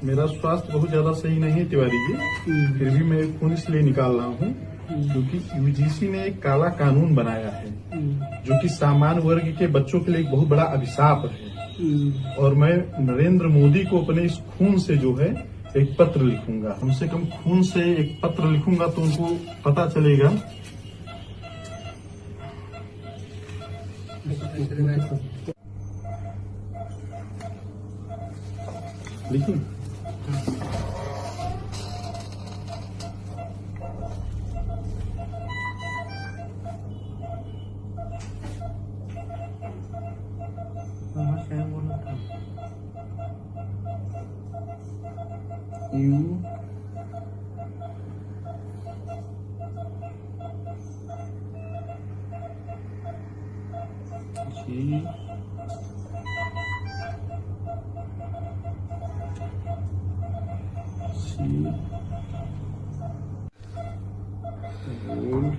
मेरा स्वास्थ्य बहुत ज्यादा सही नहीं है तिवारी जी। फिर भी मैं खून इसलिए निकाल रहा हूँ क्योंकि यूजीसी ने एक काला कानून बनाया है जो कि सामान्य वर्ग के बच्चों के लिए एक बहुत बड़ा अभिशाप है। और मैं नरेंद्र मोदी को अपने इस खून से जो है एक पत्र लिखूंगा। कम से कम खून से एक पत्र लिखूंगा तो उनको पता चलेगा। लिखिए। जी बोल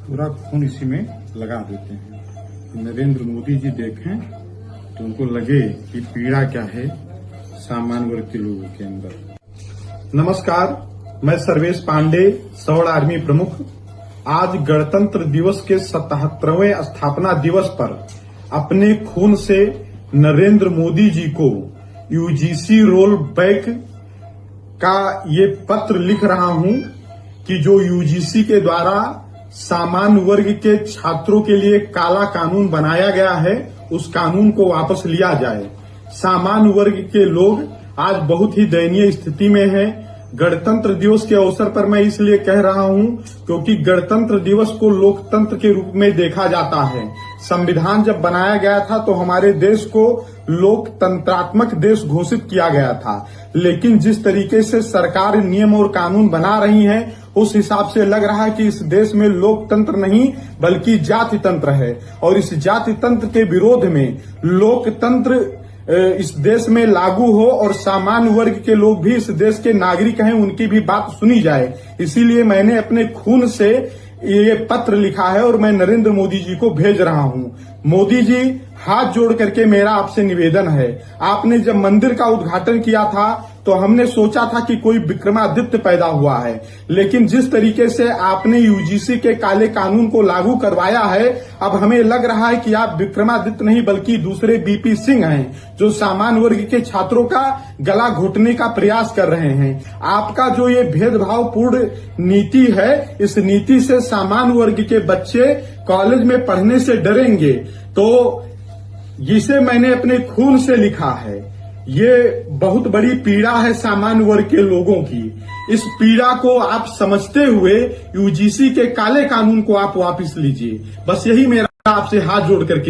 पूरा खून इसी में लगा देते हैं। नरेंद्र मोदी जी देखें तो उनको लगे कि पीड़ा क्या है सामान्य वर्ग के लोगों के अंदर। नमस्कार, मैं सर्वेश पांडे, सौड़ आर्मी प्रमुख। आज गणतंत्र दिवस के 77वें स्थापना दिवस पर अपने खून से नरेंद्र मोदी जी को यूजीसी रोल बैक का ये पत्र लिख रहा हूं कि जो यूजीसी के द्वारा सामान्य वर्ग के छात्रों के लिए काला कानून बनाया गया है उस कानून को वापस लिया जाए। सामान्य वर्ग के लोग आज बहुत ही दयनीय स्थिति में हैं। गणतंत्र दिवस के अवसर पर मैं इसलिए कह रहा हूं क्योंकि गणतंत्र दिवस को लोकतंत्र के रूप में देखा जाता है। संविधान जब बनाया गया था तो हमारे देश को लोकतंत्रात्मक देश घोषित किया गया था, लेकिन जिस तरीके से सरकार नियम और कानून बना रही है उस हिसाब से लग रहा है कि इस देश में लोकतंत्र नहीं बल्कि जाति तंत्र है। और इस जाति तंत्र के विरोध में लोकतंत्र इस देश में लागू हो और सामान्य वर्ग के लोग भी इस देश के नागरिक हैं, उनकी भी बात सुनी जाए। इसीलिए मैंने अपने खून से ये पत्र लिखा है और मैं नरेंद्र मोदी जी को भेज रहा हूं। मोदी जी, हाथ जोड़ करके मेरा आपसे निवेदन है। आपने जब मंदिर का उद्घाटन किया था तो हमने सोचा था कि कोई विक्रमादित्य पैदा हुआ है, लेकिन जिस तरीके से आपने यूजीसी के काले कानून को लागू करवाया है अब हमें लग रहा है कि आप विक्रमादित्य नहीं बल्कि दूसरे बीपी सिंह हैं जो सामान्य वर्ग के छात्रों का गला घोटने का प्रयास कर रहे हैं। आपका जो ये भेदभावपूर्ण नीति है इस नीति से सामान्य वर्ग के बच्चे कॉलेज में पढ़ने से डरेंगे। तो जिसे मैंने अपने खून से लिखा है ये बहुत बड़ी पीड़ा है सामान्य वर्ग के लोगों की। इस पीड़ा को आप समझते हुए यूजीसी के काले कानून को आप वापस लीजिए। बस यही मेरा आपसे हाथ जोड़ करके